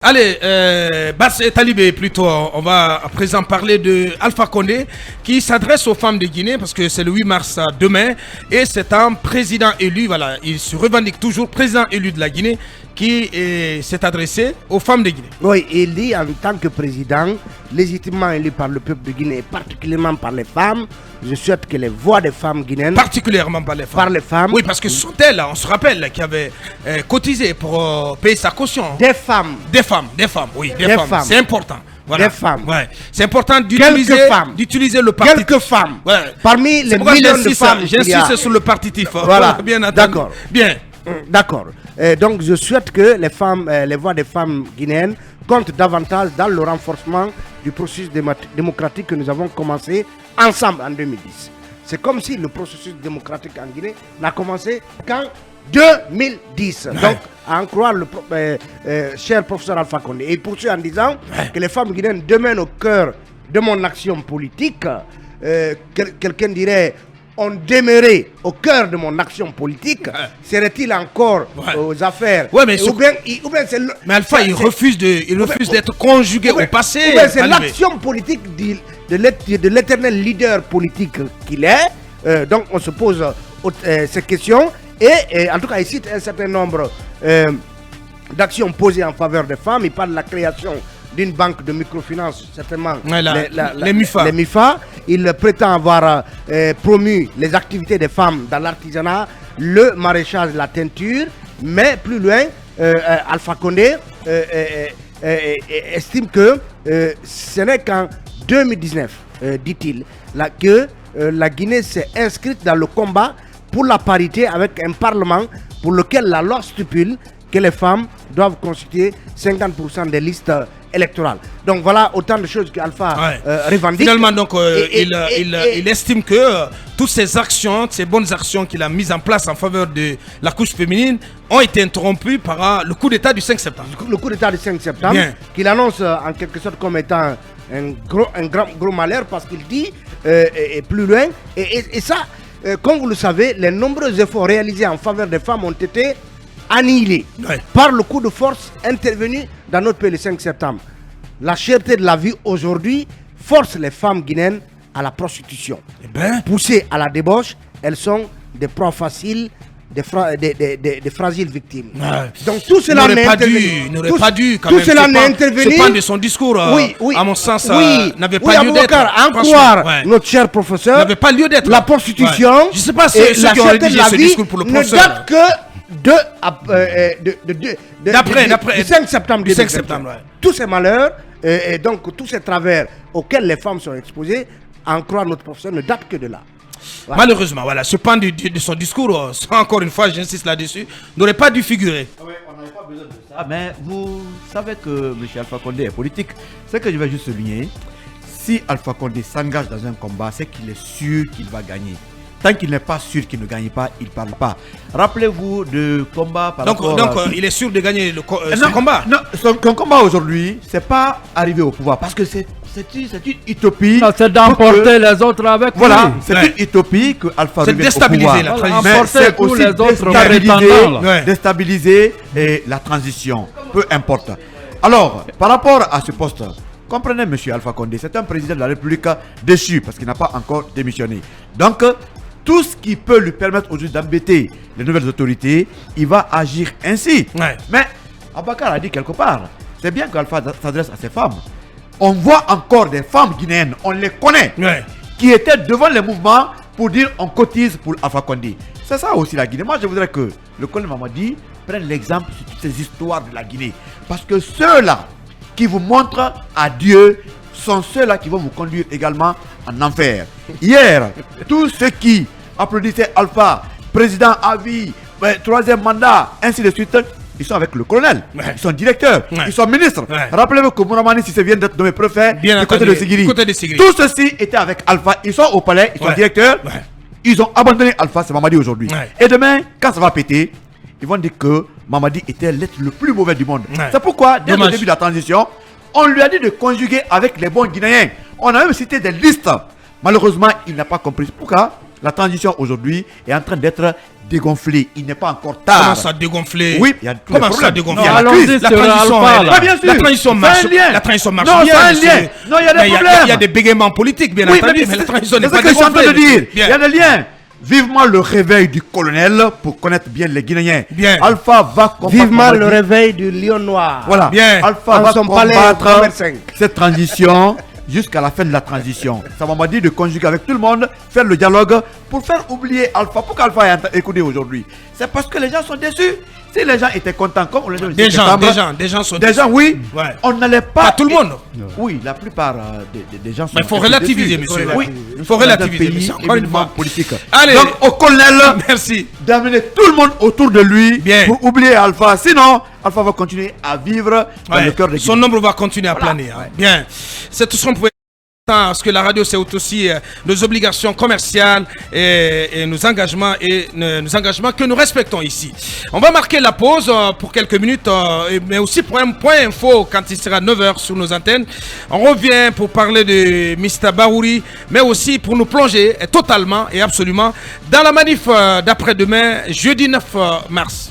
Allez, Bass et Talibé plutôt, on va à présent parler de Alpha Condé qui s'adresse aux femmes de Guinée parce que c'est le 8 mars demain et c'est un président élu, voilà, il se revendique toujours président élu de la Guinée qui s'est adressé aux femmes de Guinée. Oui, il dit en tant que président, légitimement élu par le peuple de Guinée, particulièrement par les femmes, je souhaite que les voix des femmes guinéennes... Particulièrement par les femmes. Par les femmes. Oui, parce que ce sont elles, on se rappelle, qui avaient cotisé pour payer sa caution. Des femmes. Des femmes, oui, des femmes. C'est important. Voilà. Des femmes. Ouais. C'est important d'utiliser le parti. Quelques femmes. Ouais. Parmi les millions de femmes. J'insiste sur le partitif. Voilà. Bien entendu. D'accord. Bien. D'accord. Donc je souhaite que les femmes, les voix des femmes guinéennes comptent davantage dans le renforcement du processus démocratique que nous avons commencé ensemble en 2010. C'est comme si le processus démocratique en Guinée n'a commencé qu'en 2010. Ouais. Donc, à en croire le cher professeur Alpha Condé. Et il poursuit en disant que les femmes guinéennes demeurent au cœur de mon action politique. Quelqu'un dirait... on demeurait au cœur de mon action politique, serait-il encore aux affaires? Mais ou bien c'est mais Alpha, il refuse d'être conjugué au passé. C'est l'action politique de l'éternel leader politique qu'il est. Donc on se pose ces questions. Et en tout cas, il cite un certain nombre d'actions posées en faveur des femmes. Il parle de la création d'une banque de microfinance, certainement les MIFA. Il prétend avoir promu les activités des femmes dans l'artisanat, le maraîchage, la teinture, mais plus loin, Alpha Condé estime que ce n'est qu'en 2019, dit-il, que la Guinée s'est inscrite dans le combat pour la parité avec un parlement pour lequel la loi stipule que les femmes doivent constituer 50% des listes électorales. Donc voilà autant de choses qu'Alpha revendique. Finalement, donc, il estime que toutes ces actions, ces bonnes actions qu'il a mises en place en faveur de la couche féminine ont été interrompues par le coup d'État du 5 septembre. Le coup d'État du 5 septembre, qu'il annonce en quelque sorte comme étant un gros malheur parce qu'il dit, et plus loin, et ça, comme vous le savez, les nombreux efforts réalisés en faveur des femmes ont été annihilé par le coup de force intervenu dans notre pays le 5 septembre. La cherté de la vie aujourd'hui force les femmes guinéennes à la prostitution. Poussées à la débauche, elles sont des proies faciles, des fragiles victimes. Donc tout cela n'aurait pas dû quand même. Tout cela n'est intervenu. Ce point de son discours, à mon sens, n'avait pas lieu d'être. En croire notre cher professeur, n'avait pas lieu d'être. La prostitution, je ne sais pas ceux qui ont rédigé ce discours pour le professeur. Ne date que du 5 septembre 2021. Tous ces malheurs et donc tous ces travers auxquels les femmes sont exposées, en croire notre professeur, ne datent que de là. Voilà. Malheureusement, voilà, ce pan de son discours, encore une fois, j'insiste là-dessus, n'aurait pas dû figurer. Oui, on n'avait pas besoin de ça, mais vous savez que M. Alpha Condé est politique. Ce que je vais juste souligner, si Alpha Condé s'engage dans un combat, c'est qu'il est sûr qu'il va gagner. Tant qu'il n'est pas sûr qu'il ne gagne pas, il ne parle pas. Rappelez-vous de combat par rapport donc il est sûr de gagner son combat. Non, son combat aujourd'hui, c'est pas arriver au pouvoir parce que c'est une utopie. Non, c'est d'emporter les autres avec lui. Voilà, c'est une utopie que Alpha revienne au pouvoir. C'est déstabiliser la transition. Mais c'est tous aussi les autres déstabiliser la transition, peu importe. Alors, par rapport à ce poste, comprenez M. Alpha Condé, c'est un président de la République déchu parce qu'il n'a pas encore démissionné. Donc, tout ce qui peut lui permettre aujourd'hui d'embêter les nouvelles autorités, il va agir ainsi. Mais Abakar a dit quelque part, c'est bien qu'Alpha s'adresse à ces femmes. On voit encore des femmes guinéennes, on les connaît, qui étaient devant les mouvements pour dire on cotise pour Alpha Condé. C'est ça aussi la Guinée. Moi je voudrais que le colonel Mamadi prenne l'exemple sur toutes ces histoires de la Guinée. Parce que ceux-là qui vous montrent à Dieu sont ceux-là qui vont vous conduire également en enfer. Hier, tous ceux qui applaudissaient Alpha, président à vie, troisième mandat, ainsi de suite, ils sont avec le colonel, ils sont directeurs, ils sont ministres. Rappelez-vous que Mouramani Sissé vient d'être nommé préfet du côté de Sigiri. Tous ceux-ci étaient avec Alpha, ils sont au palais, ils sont directeurs, ils ont abandonné Alpha, c'est Mamadi aujourd'hui. Et demain, quand ça va péter, ils vont dire que Mamadi était l'être le plus mauvais du monde. C'est pourquoi, dès le début de la transition, on lui a dit de conjuguer avec les bons Guinéens. On a même cité des listes. Malheureusement, il n'a pas compris. Pourquoi? la transition aujourd'hui est en train d'être dégonflée. Il n'est pas encore tard. Comment ça dégonfler? Oui, il y a tous comment les ça problèmes. dégonfler? Il y a La la crise, crise. la transition, Ah, bien sûr. la transition marche. C'est un lien. La transition marche Non, bien. c'est un monsieur. lien. Non, il y a des Mais problèmes. Il y a des bégaiements politiques, bien Oui, entendu, mais la transition n'est c'est pas ce que je suis en train de dégonflée. dire. Il y a des liens. Vivement le réveil du colonel pour connaître bien les Guinéens. Bien. Alpha va combattre. Vivement le réveil du lion noir. Voilà. Bien. Alpha En va son palais combattre numéro 5. cette transition jusqu'à la fin de la transition. Ça m'a dit de conjuguer avec tout le monde, faire le dialogue pour faire oublier Alpha. Pourquoi Alpha est écouté aujourd'hui? C'est parce que les gens sont déçus. Si les gens étaient contents, comme on l'a dit, le Des 17 gens septembre, sont des gens, oui, Ouais. on n'allait pas. Pas tout le monde. Oui, la plupart des gens sont. Mais il faut un peu relativiser, déçus. monsieur. Oui, Il faut dans un relativiser, pays monsieur. Encore une éminemment fois. politique. Allez. Donc, au colonel, Merci. d'amener tout le monde autour de lui Bien. pour oublier Alpha. Sinon, Alpha va continuer à vivre dans Ouais. le cœur des Son Guinéens. nombre va continuer à planer. Hein. Bien. C'est tout ce qu'on pouvait. Parce que la radio, c'est aussi nos obligations commerciales et nos engagements que nous respectons ici. On va marquer la pause pour quelques minutes, mais aussi pour un point info quand il sera 9h sur nos antennes. On revient pour parler de Mr. Bahouri, mais aussi pour nous plonger totalement et absolument dans la manif d'après-demain, jeudi 9 mars.